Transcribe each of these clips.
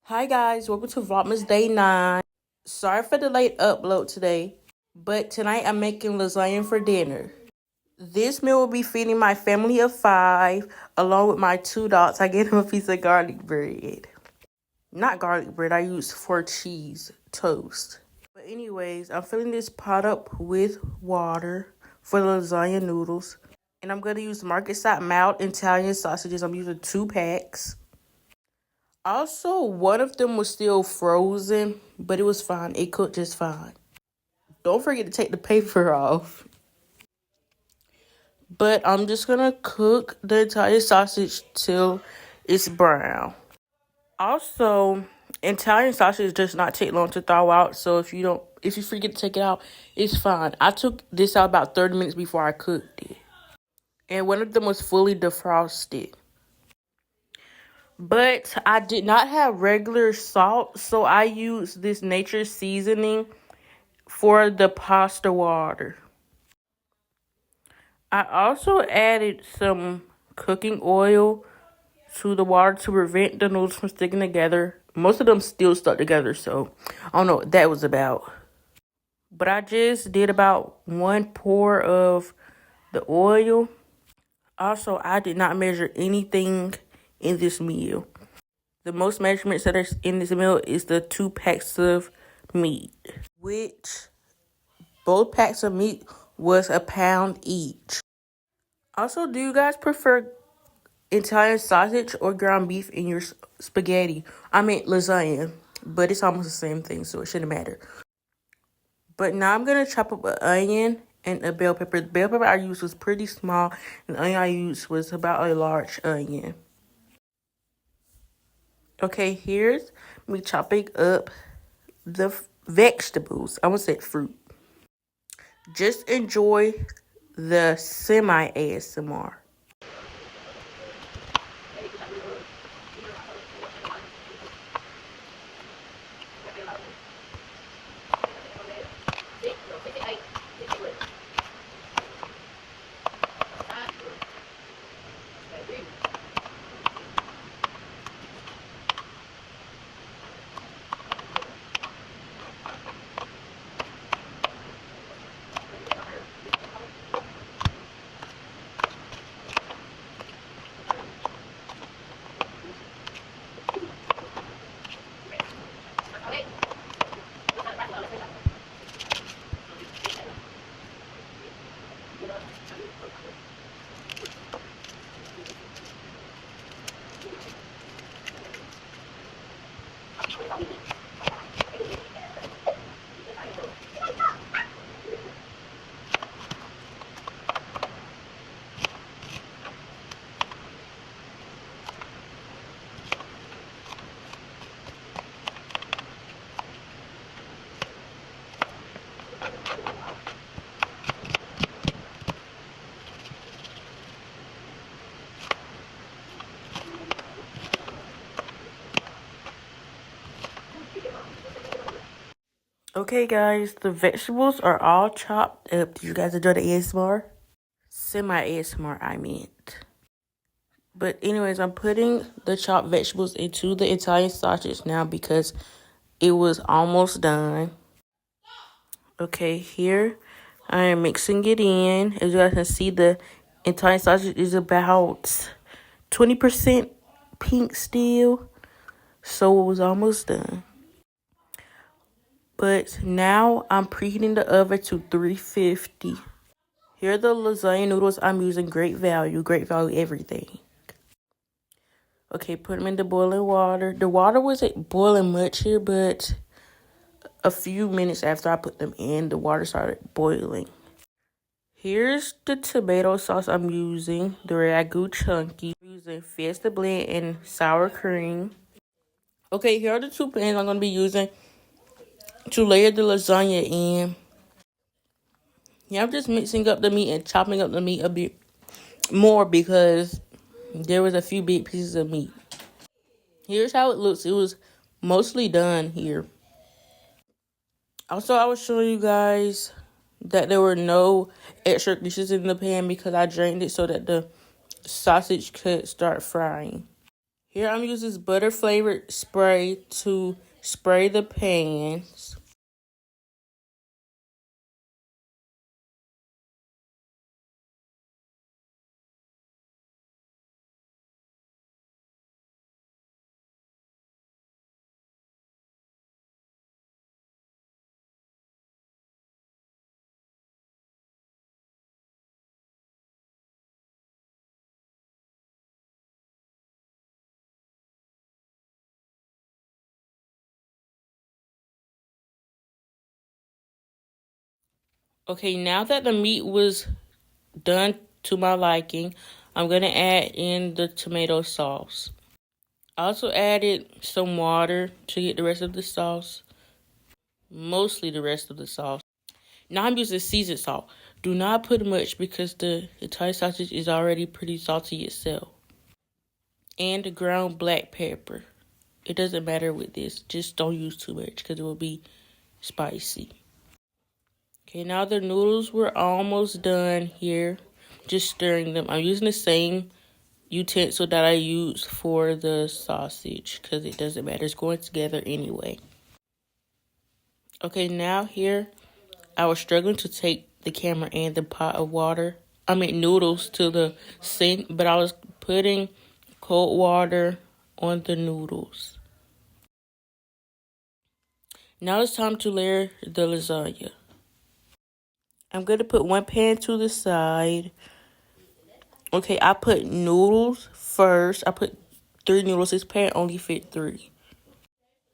Hi guys, welcome to Vlogmas Day 9. Sorry for the late upload today, but tonight I'm making lasagna for dinner. This meal will be feeding my family of 5, along with my 2 dogs. I gave them a piece of garlic bread. Not garlic bread, I used 4 cheese toast. But anyways, I'm filling this pot up with water for the lasagna noodles. And I'm going to use market side mild Italian sausages. I'm using 2 packs. Also, one of them was still frozen, but it was fine. It cooked just fine. Don't forget to take the paper off. But I'm just gonna cook the Italian sausage till it's brown. Also, Italian sausage does not take long to thaw out, so if you forget to take it out, it's fine. I took this out about 30 minutes before I cooked it. And one of them was fully defrosted. But I did not have regular salt, so I used this nature seasoning for the pasta water. I also added some cooking oil to the water to prevent the noodles from sticking together. Most of them still stuck together, so I don't know what that was about. But I just did about 1 pour of the oil. Also, I did not measure anything in this meal. The most measurements that are in this meal is the 2 packs of meat, which both packs of meat was a pound each. Also, do you guys prefer Italian sausage or ground beef in your spaghetti? I mean lasagna, but it's almost the same thing, so it shouldn't matter. But now I'm gonna chop up an onion and a bell pepper. The bell pepper I used was pretty small, and the onion I used was about a large onion. Okay, here's me chopping up the vegetables. I almost said fruit. Just enjoy the semi ASMR. Okay, guys, the vegetables are all chopped up. Did you guys enjoy the ASMR? Semi ASMR, I meant. But anyways, I'm putting the chopped vegetables into the Italian sausage now because it was almost done. Okay, here I am mixing it in. As you guys can see, the Italian sausage is about 20% pink still. So it was almost done. But now I'm preheating the oven to 350. Here are the lasagna noodles I'm using. Great value everything. Okay, put them in the boiling water. The water wasn't boiling much here, but a few minutes after I put them in, the water started boiling. Here's the tomato sauce I'm using, the Ragu Chunky. I'm using Fiesta Blend and sour cream. Okay, here are the 2 pans I'm going to be using to layer the lasagna in. Yeah, I'm just mixing up the meat and chopping up the meat a bit more because there was a few big pieces of meat. Here's how it looks. It was mostly done here. Also, I was showing you guys that there were no extra greases in the pan because I drained it so that the sausage could start frying. Here I'm using this butter flavored spray to spray the pans. Okay, now that the meat was done to my liking, I'm going to add in the tomato sauce. I also added some water to get the rest of the sauce, mostly the rest of the sauce. Now I'm using seasoned salt. Do not put much because the Italian sausage is already pretty salty itself. And the ground black pepper. It doesn't matter with this. Just don't use too much because it will be spicy. Okay, now the noodles were almost done here. Just stirring them. I'm using the same utensil that I used for the sausage because it doesn't matter. It's going together anyway. Okay, now here I was struggling to take the camera and the pot of noodles to the sink, but I was putting cold water on the noodles. Now it's time to layer the lasagna. I'm going to put one pan to the side. Okay, I put noodles first. I put 3 noodles. This pan only fit 3.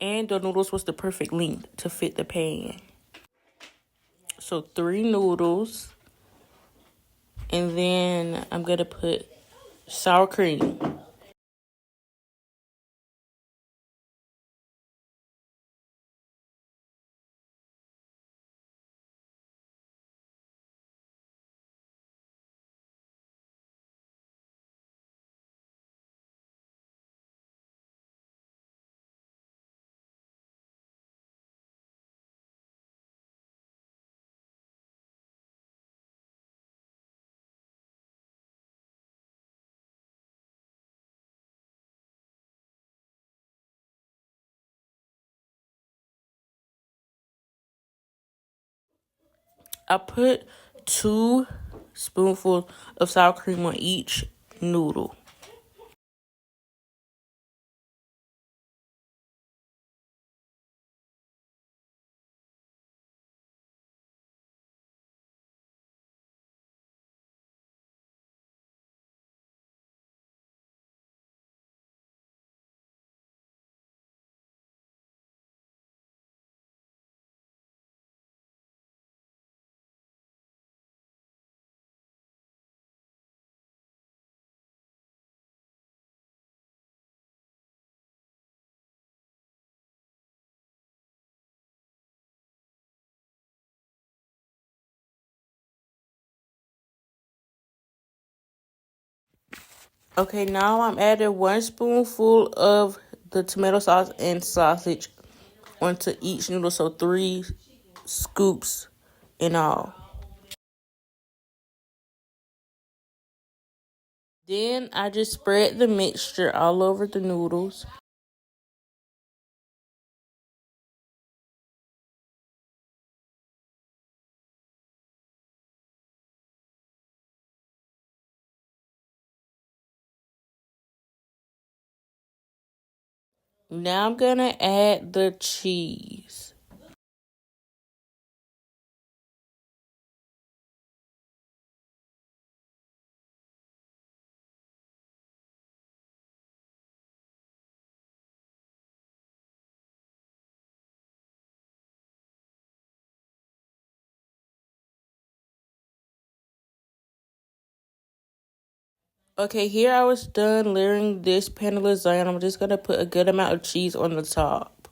And the noodles was the perfect length to fit the pan. So 3 noodles. And then I'm going to put sour cream. I put 2 spoonfuls of sour cream on each noodle. Okay, now I'm adding 1 spoonful of the tomato sauce and sausage onto each noodle, so 3 scoops in all. Then I just spread the mixture all over the noodles. Now I'm gonna add the cheese. Okay, here I was done layering this pan of lasagna. I'm just gonna put a good amount of cheese on the top.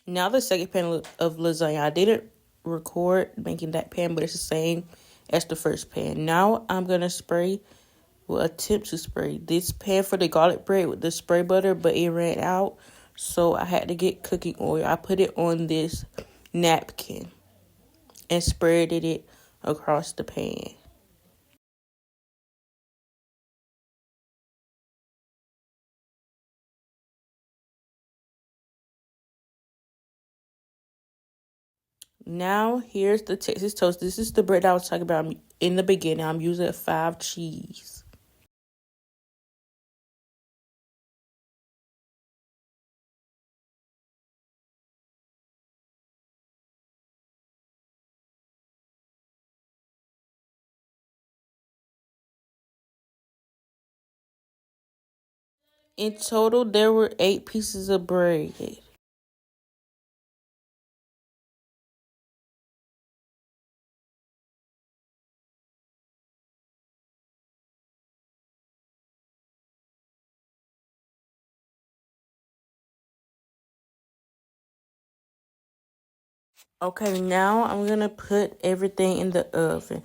Now the second pan of lasagna. I didn't record making that pan, but it's the same as the first pan. Now I'm going to spray, well, attempt to spray this pan for the garlic bread with the spray butter, but it ran out. So I had to get cooking oil. I put it on this napkin and spread it across the pan. Now here's the Texas toast. This is the bread I was talking about in the beginning. I'm using 5 cheese. In total, there were 8 pieces of bread. Okay, now I'm gonna put everything in the oven.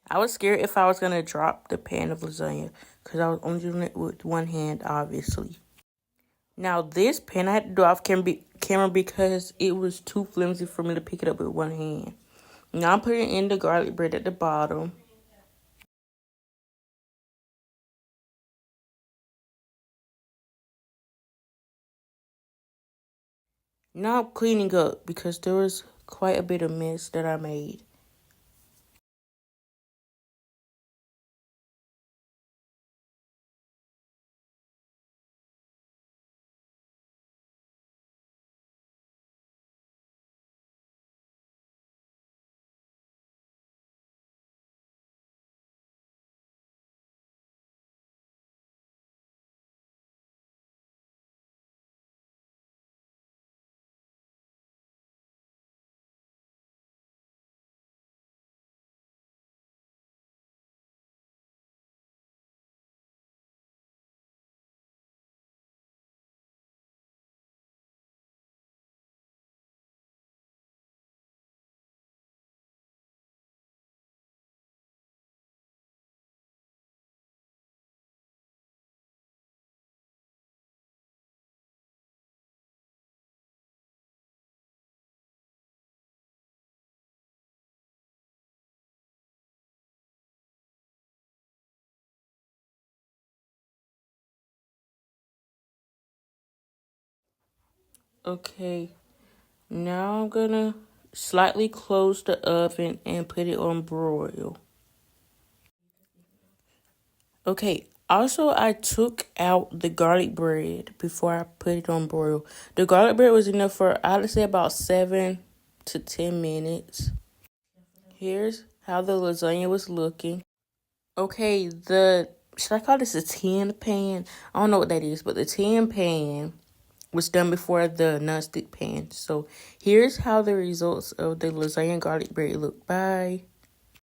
I was scared if I was gonna drop the pan of lasagna because I was only doing it with one hand, obviously. Now this pan I had to do off camera because it was too flimsy for me to pick it up with one hand. Now I'm putting in the garlic bread at the bottom. Now I'm cleaning up because there was quite a bit of mess that I made. Okay, now I'm gonna slightly close the oven and put it on broil. Okay, also I took out the garlic bread before I put it on broil. The garlic bread was enough for, I'd say, about 7 to 10 minutes. Here's how the lasagna was looking. Okay, should I call this a tin pan? I don't know what that is, but the tin pan was done before the nonstick pan. So here's how the results of the lasagna garlic bread look. Bye.